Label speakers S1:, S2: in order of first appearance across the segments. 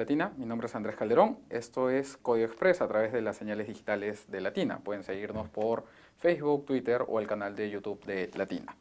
S1: Latina. Mi nombre es Andrés Calderón. Esto es Código Express a través de las señales digitales de Latina. Pueden seguirnos por Facebook, Twitter o el canal de YouTube de Latina.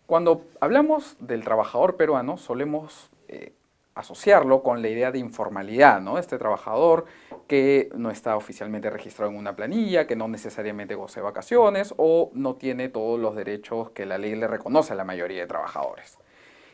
S1: Cuando hablamos del trabajador peruano, solemos asociarlo con la idea de informalidad, ¿no? Este trabajador que no está oficialmente registrado en una planilla, que no necesariamente goce de vacaciones o no tiene todos los derechos que la ley le reconoce a la mayoría de trabajadores.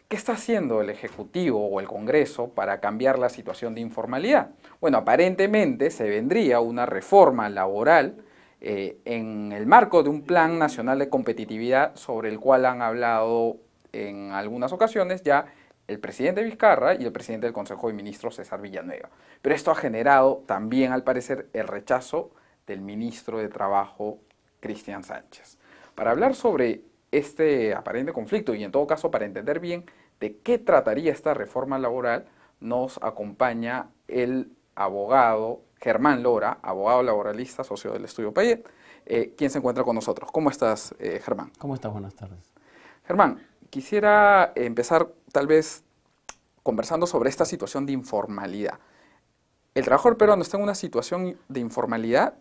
S1: ¿Qué está haciendo el Ejecutivo o el Congreso para cambiar la situación de informalidad? Bueno, aparentemente se vendría una reforma laboral en el marco de un Plan Nacional de Competitividad sobre el cual han hablado en algunas ocasiones ya el presidente Vizcarra y el presidente del Consejo de Ministros, César Villanueva. Pero esto ha generado también, al parecer, el rechazo del ministro de Trabajo, Cristian Sánchez. Para hablar sobre este aparente conflicto y en todo caso para entender bien de qué trataría esta reforma laboral, nos acompaña el abogado Germán Lora, abogado laboralista, socio del Estudio Payet, quien se encuentra con nosotros. ¿Cómo estás, Germán?
S2: ¿Cómo estás? Buenas tardes.
S1: Germán, quisiera empezar tal vez conversando sobre esta situación de informalidad. El trabajador peruano está en una situación de informalidad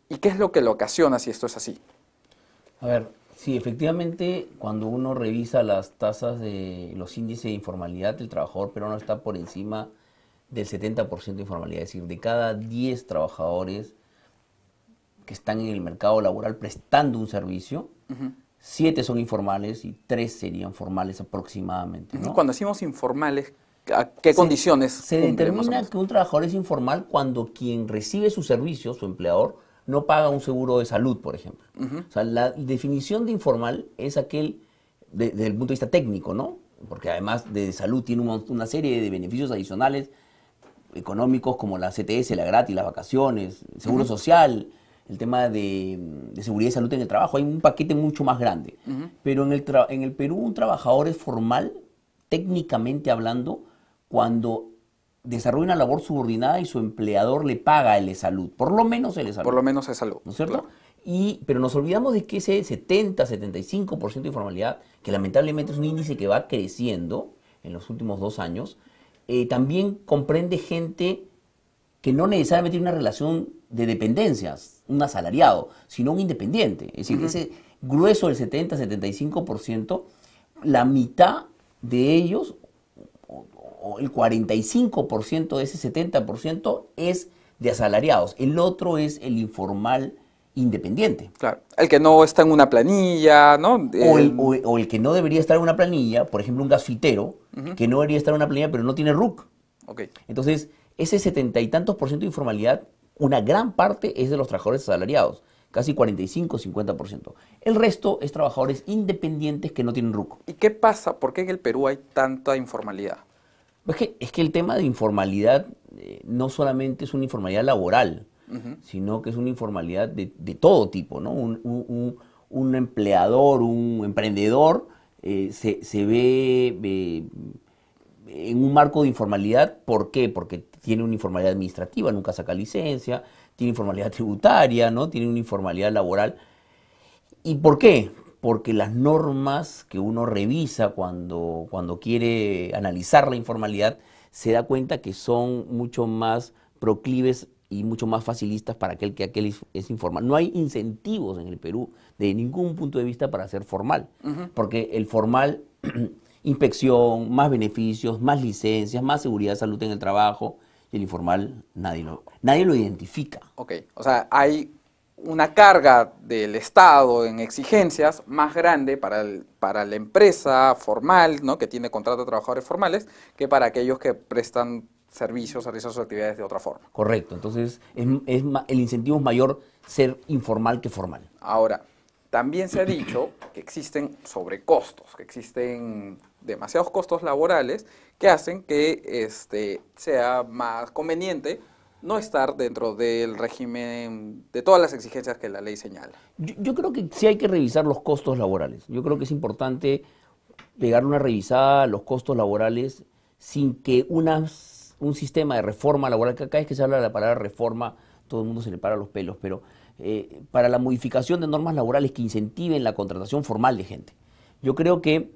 S1: y ¿qué es lo que lo ocasiona si esto es así?
S2: A ver, sí, efectivamente, cuando uno revisa las tasas de los índices de informalidad, el trabajador peruano está por encima del 70% de informalidad. Es decir, de cada 10 trabajadores que están en el mercado laboral prestando un servicio, 7 son informales y 3 serían formales aproximadamente, ¿no?
S1: Cuando decimos informales, ¿a qué condiciones
S2: se determina que un trabajador es informal cuando quien recibe su servicio, su empleador, no paga un seguro de salud, por ejemplo. O sea, la definición de informal es aquel, desde el punto de vista técnico, ¿no? Porque además de salud tiene una serie de beneficios adicionales económicos como la CTS, la gratis, las vacaciones, el seguro social, el tema de seguridad y salud en el trabajo. Hay un paquete mucho más grande. Pero en el Perú un trabajador es formal, técnicamente hablando, cuando desarrolla una labor subordinada y su empleador le paga el salud, por lo menos el salud.
S1: Por lo menos es salud.
S2: ¿No es cierto?
S1: Claro.
S2: Pero nos olvidamos de que ese 70-75% de informalidad, que lamentablemente es un índice que va creciendo en los últimos 2 años, también comprende gente que no necesariamente tiene una relación de dependencias, un asalariado, sino un independiente. Es decir, ese grueso del 70-75%, la mitad de ellos, o el 45% de ese 70% es de asalariados. El otro es el informal independiente.
S1: Claro, el que no está en una planilla, ¿no?
S2: O el que no debería estar en una planilla, por ejemplo, un gasfitero, que no debería estar en una planilla, pero no tiene RUC.
S1: Okay.
S2: Entonces, ese 70 y tantos % de informalidad, una gran parte es de los trabajadores asalariados, casi 45-50%. El resto es trabajadores independientes que no tienen RUC.
S1: ¿Y qué pasa? ¿Por qué en el Perú hay tanta informalidad?
S2: Es que el tema de informalidad no solamente es una informalidad laboral, sino que es una informalidad de todo tipo, ¿no? Un empleador, un emprendedor se ve en un marco de informalidad. ¿Por qué? Porque tiene una informalidad administrativa, nunca saca licencia, tiene informalidad tributaria, ¿no? Tiene una informalidad laboral. ¿Y por qué? Porque las normas que uno revisa cuando quiere analizar la informalidad se da cuenta que son mucho más proclives y mucho más facilistas para aquel es informal. No hay incentivos en el Perú de ningún punto de vista para ser formal, porque el formal, inspección, más beneficios, más licencias, más seguridad de salud en el trabajo, y el informal nadie lo identifica.
S1: Ok, o sea, hay una carga del Estado en exigencias más grande para la empresa formal, ¿no? Que tiene contrato de trabajadores formales, que para aquellos que prestan servicios, realizan sus actividades de otra forma.
S2: Correcto, entonces el incentivo es mayor ser informal que formal.
S1: Ahora, también se ha dicho que existen sobrecostos, que existen demasiados costos laborales que hacen que sea más conveniente no estar dentro del régimen de todas las exigencias que la ley señala.
S2: Yo creo que sí hay que revisar los costos laborales. Yo creo que es importante pegarle una revisada a los costos laborales sin que un sistema de reforma laboral, que cada vez que se habla de la palabra reforma, todo el mundo se le para los pelos, pero para la modificación de normas laborales que incentiven la contratación formal de gente. Yo creo que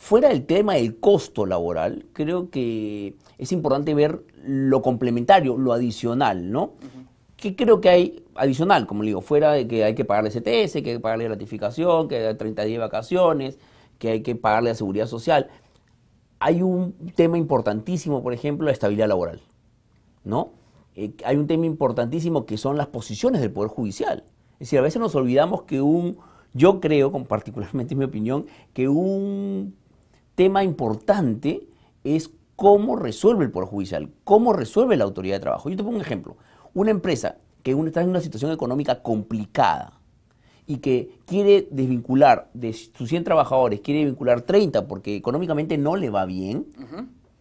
S2: fuera del tema del costo laboral, creo que es importante ver lo complementario, lo adicional, ¿no? ¿Qué creo que hay adicional? Como le digo, fuera de que hay que pagarle CTS, que hay que pagarle gratificación, que hay 30 días de vacaciones, que hay que pagarle la seguridad social. Hay un tema importantísimo, por ejemplo, la estabilidad laboral, ¿no? Hay un tema importantísimo que son las posiciones del Poder Judicial. Es decir, a veces nos olvidamos que yo creo, particularmente en mi opinión, que un tema importante es cómo resuelve el Poder Judicial, cómo resuelve la autoridad de trabajo. Yo te pongo un ejemplo. Una empresa que está en una situación económica complicada y que quiere desvincular de sus 100 trabajadores, quiere desvincular 30 porque económicamente no le va bien,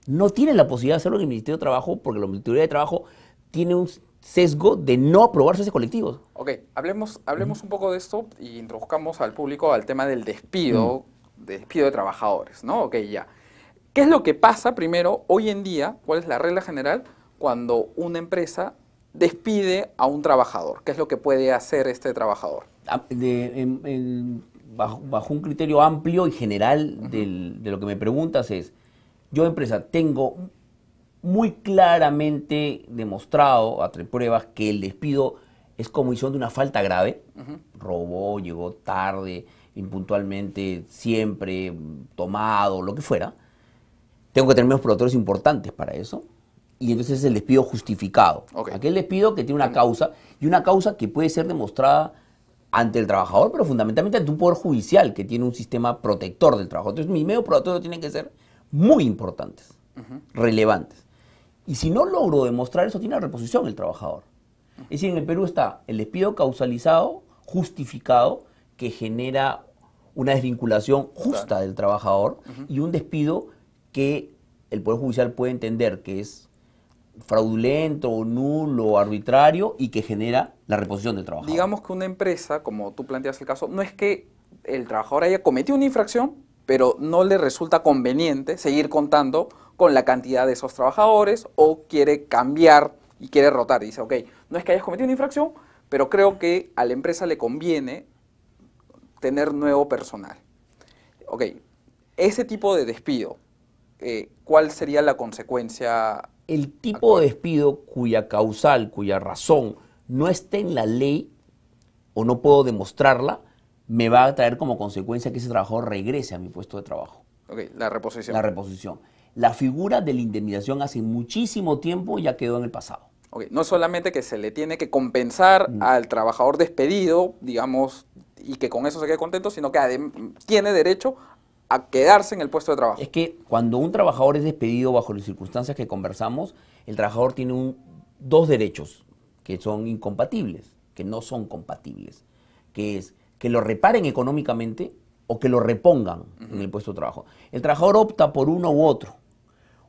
S2: no tiene la posibilidad de hacerlo en el Ministerio de Trabajo porque la Autoridad de Trabajo tiene un sesgo de no aprobarse ese colectivo.
S1: Ok, hablemos un poco de esto y introduzcamos al público al tema del despido de trabajadores, ¿no? Ok, ya. ¿Qué es lo que pasa primero hoy en día? ¿Cuál es la regla general cuando una empresa despide a un trabajador? ¿Qué es lo que puede hacer este trabajador?
S2: Bajo un criterio amplio y general de lo que me preguntas es, yo empresa tengo muy claramente demostrado, a tres pruebas, que el despido es comisión de una falta grave, robó, llegó tarde, impuntualmente, siempre, tomado, lo que fuera. Tengo que tener unos protocolos importantes para eso. Y entonces es el despido justificado.
S1: Okay.
S2: Aquel despido que tiene una causa, y una causa que puede ser demostrada ante el trabajador, pero fundamentalmente ante un poder judicial que tiene un sistema protector del trabajo. Entonces mis medios protectores tienen que ser muy importantes, relevantes. Y si no logro demostrar eso, tiene reposición el trabajador. Es decir, en el Perú está el despido causalizado, justificado, que genera una desvinculación justa del trabajador, y un despido que el Poder Judicial puede entender que es fraudulento, nulo, arbitrario y que genera la reposición del trabajador.
S1: Digamos que una empresa, como tú planteas el caso, no es que el trabajador haya cometido una infracción, pero no le resulta conveniente seguir contando con la cantidad de esos trabajadores o quiere cambiar y quiere rotar. Y dice, ok, no es que hayas cometido una infracción, pero creo que a la empresa le conviene tener nuevo personal. Ok, ese tipo de despido, ¿cuál sería la consecuencia?
S2: El tipo de despido cuya causal, cuya razón no esté en la ley o no puedo demostrarla, me va a traer como consecuencia que ese trabajador regrese a mi puesto de trabajo.
S1: Ok, la reposición.
S2: La reposición. La figura de la indemnización hace muchísimo tiempo ya quedó en el pasado.
S1: Okay. No solamente que se le tiene que compensar al trabajador despedido, digamos, y que con eso se quede contento, sino que tiene derecho a quedarse en el puesto de trabajo.
S2: Es que cuando un trabajador es despedido bajo las circunstancias que conversamos, el trabajador tiene dos derechos que son incompatibles, que no son compatibles, que es que lo reparen económicamente o que lo repongan en el puesto de trabajo. El trabajador opta por uno u otro.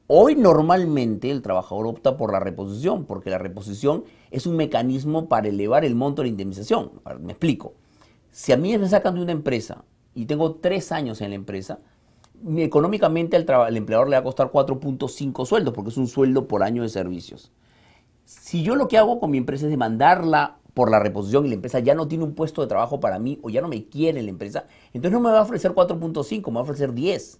S2: Hoy normalmente el trabajador opta por la reposición, porque la reposición es un mecanismo para elevar el monto de la indemnización. Me explico. Si a mí me sacan de una empresa y tengo 3 años en la empresa, económicamente al empleador le va a costar 4.5 sueldos, porque es un sueldo por año de servicios. Si yo lo que hago con mi empresa es demandarla por la reposición y la empresa ya no tiene un puesto de trabajo para mí o ya no me quiere en la empresa, entonces no me va a ofrecer 4.5, me va a ofrecer 10.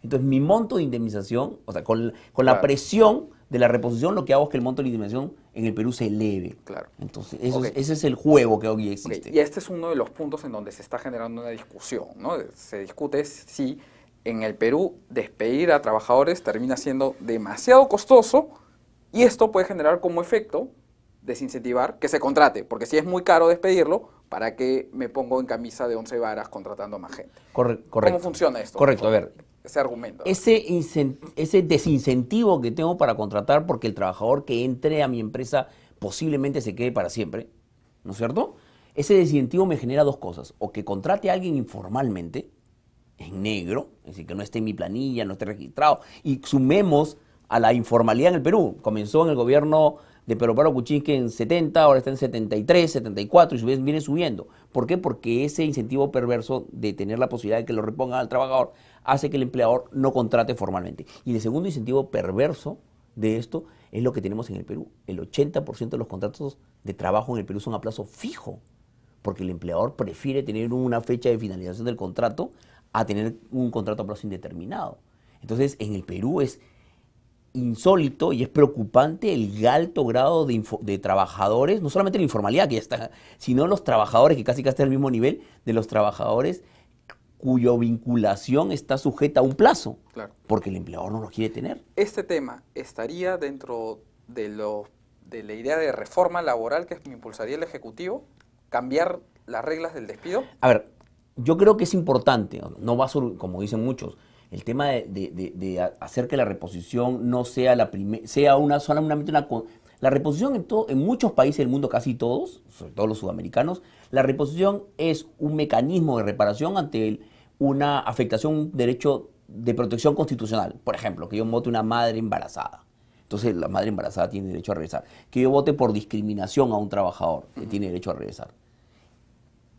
S2: Entonces mi monto de indemnización, o sea, con la presión de la reposición, lo que hago es que el monto de indemnización en el Perú se eleve.
S1: Claro.
S2: Entonces ese es el juego que hoy existe.
S1: Y este es uno de los puntos en donde se está generando una discusión, ¿no? Se discute si en el Perú despedir a trabajadores termina siendo demasiado costoso y esto puede generar como efecto desincentivar que se contrate, porque si es muy caro despedirlo, ¿para qué me pongo en camisa de 11 varas contratando a más gente?
S2: Correcto.
S1: ¿Cómo funciona esto?
S2: Correcto, a ver.
S1: Ese argumento.
S2: Ese desincentivo que tengo para contratar porque el trabajador que entre a mi empresa posiblemente se quede para siempre, ¿no es cierto? Ese desincentivo me genera dos cosas. O que contrate a alguien informalmente, en negro, es decir, que no esté en mi planilla, no esté registrado, y sumemos a la informalidad en el Perú. Comenzó en el gobierno de Pedro Pablo Kuczynski en 70, ahora está en 73, 74 y viene subiendo. ¿Por qué? Porque ese incentivo perverso de tener la posibilidad de que lo repongan al trabajador hace que el empleador no contrate formalmente. Y el segundo incentivo perverso de esto es lo que tenemos en el Perú. El 80% de los contratos de trabajo en el Perú son a plazo fijo, porque el empleador prefiere tener una fecha de finalización del contrato a tener un contrato a plazo indeterminado. Entonces, en el Perú es insólito y es preocupante el alto grado de trabajadores, no solamente la informalidad que ya está, sino los trabajadores que casi están al mismo nivel de los trabajadores cuya vinculación está sujeta a un plazo,
S1: Claro.
S2: porque el empleador no lo quiere tener.
S1: ¿Este tema estaría dentro de la idea de reforma laboral que impulsaría el Ejecutivo? ¿Cambiar las reglas del despido?
S2: A ver, yo creo que es importante, no va sobre, como dicen muchos, el tema de hacer que la reposición no sea solamente una... La reposición en muchos países del mundo, casi todos, sobre todo los sudamericanos, la reposición es un mecanismo de reparación ante una afectación, un derecho de protección constitucional. Por ejemplo, que yo vote una madre embarazada. Entonces la madre embarazada tiene derecho a regresar. Que yo vote por discriminación a un trabajador, que tiene derecho a regresar.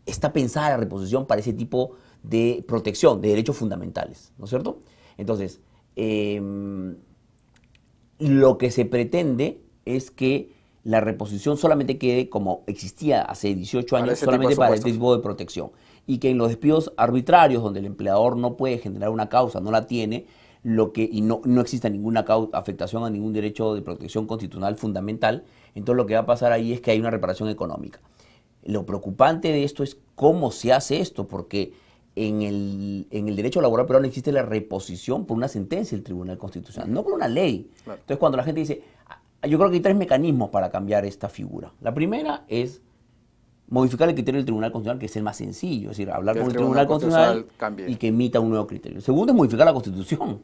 S2: Está pensada la reposición para ese tipo de protección, de derechos fundamentales, ¿no es cierto? Entonces, lo que se pretende es que la reposición solamente quede como existía hace 18 años, solamente para este tipo de protección. Y que en los despidos arbitrarios, donde el empleador no puede generar una causa, no la tiene, y no exista ninguna afectación a ningún derecho de protección constitucional fundamental, entonces lo que va a pasar ahí es que hay una reparación económica. Lo preocupante de esto es cómo se hace esto, porque en el derecho laboral peruano existe la reposición por una sentencia del Tribunal Constitucional, no por una ley. Claro. Entonces, cuando la gente dice, yo creo que hay 3 mecanismos para cambiar esta figura. La primera es modificar el criterio del Tribunal Constitucional, que es el más sencillo, es decir, hablar con el Tribunal Constitucional y que emita un nuevo criterio. El segundo es modificar la Constitución.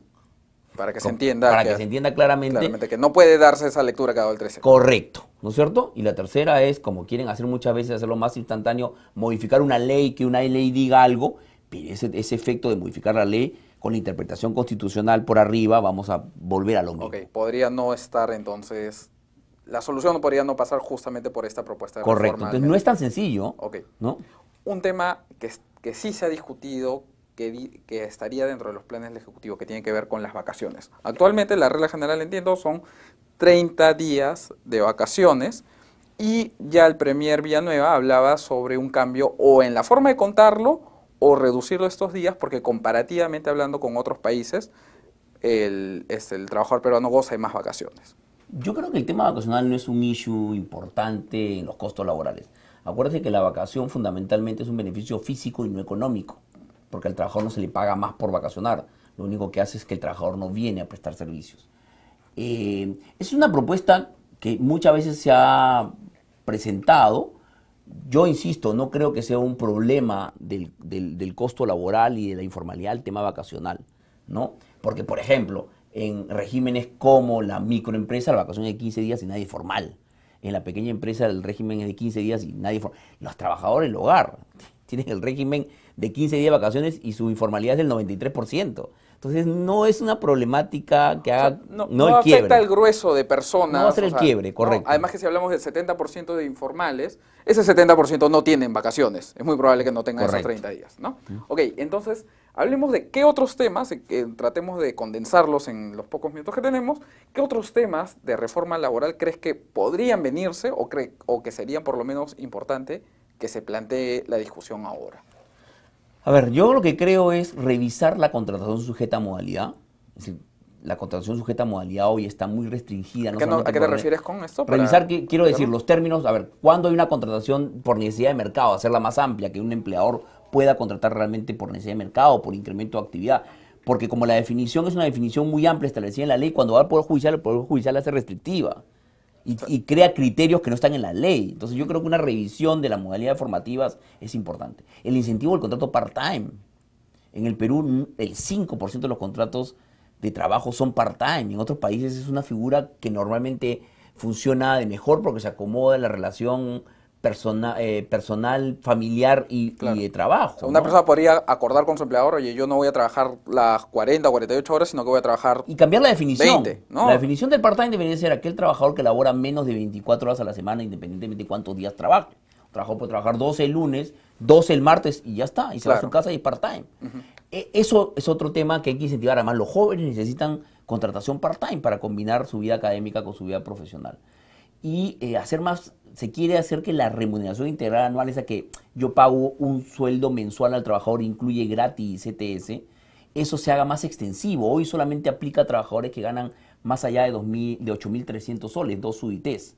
S1: Para que se entienda.
S2: Para que se entienda claramente.
S1: Que no puede darse esa lectura que ha dado el 13.
S2: Correcto, ¿no es cierto? Y la tercera es, como quieren hacer muchas veces, hacerlo más instantáneo, modificar una ley, que una ley diga algo, pero ese efecto de modificar la ley con la interpretación constitucional por arriba, vamos a volver a lo mismo.
S1: Ok, podría no estar entonces, la solución no podría no pasar justamente por esta propuesta de
S2: reforma.
S1: Correcto,
S2: entonces no es tan sencillo, ¿no?
S1: Un tema que sí se ha discutido, que estaría dentro de los planes del Ejecutivo, que tiene que ver con las vacaciones. Actualmente la regla general, entiendo, son 30 días de vacaciones y ya el Premier Villanueva hablaba sobre un cambio o en la forma de contarlo o reducirlo estos días, porque comparativamente hablando con otros países, el trabajador peruano goza de más vacaciones.
S2: Yo creo que el tema vacacional no es un issue importante en los costos laborales. Acuérdense que la vacación fundamentalmente es un beneficio físico y no económico, porque al trabajador no se le paga más por vacacionar. Lo único que hace es que el trabajador no viene a prestar servicios. Es una propuesta que muchas veces se ha presentado. Yo insisto, no creo que sea un problema del costo laboral y de la informalidad el tema vacacional, ¿no? Porque, por ejemplo, en regímenes como la microempresa, la vacación es de 15 días y nadie formal. En la pequeña empresa el régimen es de 15 días y nadie formal. Los trabajadores del hogar tienen el régimen de 15 días de vacaciones y su informalidad es del 93%. Entonces no es una problemática que haga,
S1: no afecta al grueso de personas.
S2: No va a ser el quiebre, correcto.
S1: Además que si hablamos del 70% de informales, ese 70% no tienen vacaciones. Es muy probable que no tengan esos 30 días, ¿no? Ok, entonces hablemos de qué otros temas, que tratemos de condensarlos en los pocos minutos que tenemos, qué otros temas de reforma laboral crees que podrían venirse o que serían por lo menos importante que se plantee la discusión ahora.
S2: A ver, yo lo que creo es revisar la contratación sujeta a modalidad. Es decir, la contratación sujeta a modalidad hoy está muy restringida.
S1: ¿A qué te refieres con esto?
S2: Revisar, quiero decir, los términos, a ver, ¿cuándo hay una contratación por necesidad de mercado? Hacerla más amplia, que un empleador pueda contratar realmente por necesidad de mercado, por incremento de actividad. Porque como la definición es una definición muy amplia establecida en la ley, cuando va al Poder Judicial, el Poder Judicial la hace restrictiva. Y crea criterios que no están en la ley. Entonces yo creo que una revisión de las modalidades formativas es importante. El incentivo del contrato part-time. En el Perú el 5% de los contratos de trabajo son part-time. En otros países es una figura que normalmente funciona de mejor porque se acomoda en la relación personal, familiar y de trabajo.
S1: O sea, una persona podría acordar con su empleador, oye, yo no voy a trabajar las 40 o 48 horas, sino que voy a trabajar
S2: y cambiar la definición.
S1: 20, ¿no?
S2: La definición del part-time debería ser aquel trabajador que labora menos de 24 horas a la semana, independientemente de cuántos días trabaje. Un trabajador puede trabajar 12 el lunes, 12 el martes y ya está, y se va a su casa y es part-time. Eso es otro tema que hay que incentivar. Además, los jóvenes necesitan contratación part-time para combinar su vida académica con su vida profesional. Y hacer más se quiere hacer que la remuneración integral anual, esa que yo pago un sueldo mensual al trabajador, incluye gratis CTS, eso se haga más extensivo. Hoy solamente aplica a trabajadores que ganan más allá de 8.300 soles, 2 UITs.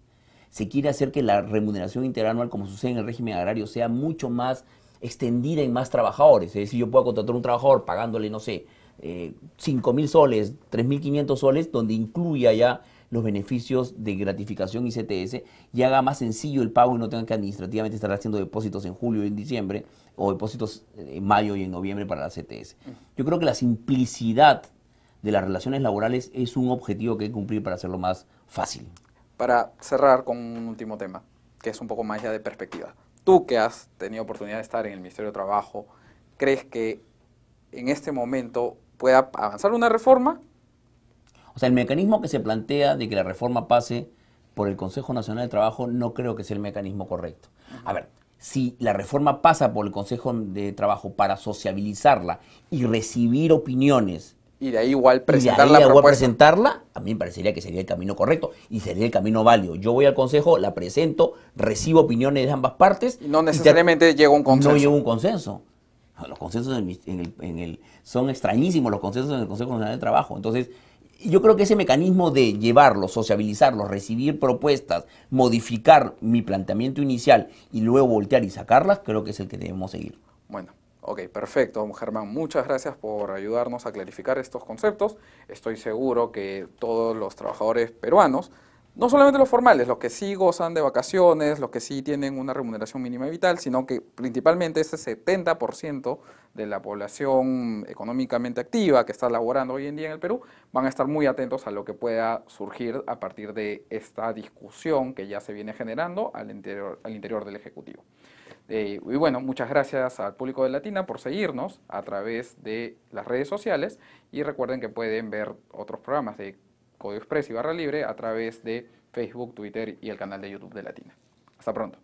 S2: Se quiere hacer que la remuneración integral anual, como sucede en el régimen agrario, sea mucho más extendida en más trabajadores. Es decir, yo puedo contratar a un trabajador pagándole, no sé, 5.000 soles, 3.500 soles, donde incluya ya los beneficios de gratificación y CTS, y haga más sencillo el pago y no tenga que administrativamente estar haciendo depósitos en julio y en diciembre, o depósitos en mayo y en noviembre para la CTS. Yo creo que la simplicidad de las relaciones laborales es un objetivo que hay que cumplir para hacerlo más fácil.
S1: Para cerrar con un último tema, que es un poco más ya de perspectiva. Tú que has tenido oportunidad de estar en el Ministerio de Trabajo, ¿crees que en este momento pueda avanzar una reforma?
S2: O sea, el mecanismo que se plantea de que la reforma pase por el Consejo Nacional de Trabajo no creo que sea el mecanismo correcto. A ver, si la reforma pasa por el Consejo de Trabajo para sociabilizarla y recibir opiniones
S1: Y de ahí igual
S2: y de
S1: presentar
S2: ahí
S1: la
S2: a
S1: propuesta.
S2: presentarla, a mí me parecería que sería el camino correcto y sería el camino válido. Yo voy al Consejo, la presento, recibo opiniones de ambas partes
S1: Y no necesariamente llega a un consenso.
S2: no llega a un consenso. Los consensos son extrañísimos los consensos en el Consejo Nacional de Trabajo. Entonces, yo creo que ese mecanismo de llevarlos, sociabilizarlos, recibir propuestas, modificar mi planteamiento inicial y luego voltear y sacarlas, creo que es el que debemos seguir.
S1: Bueno, ok, perfecto, Germán. Muchas gracias por ayudarnos a clarificar estos conceptos. Estoy seguro que todos los trabajadores peruanos, no solamente los formales, los que sí gozan de vacaciones, los que sí tienen una remuneración mínima y vital, sino que principalmente ese 70% de la población económicamente activa que está laborando hoy en día en el Perú, van a estar muy atentos a lo que pueda surgir a partir de esta discusión que ya se viene generando al interior del Ejecutivo. Y bueno, muchas gracias al público de Latina por seguirnos a través de las redes sociales y recuerden que pueden ver otros programas de Código Express y Barra Libre a través de Facebook, Twitter y el canal de YouTube de Latina. Hasta pronto.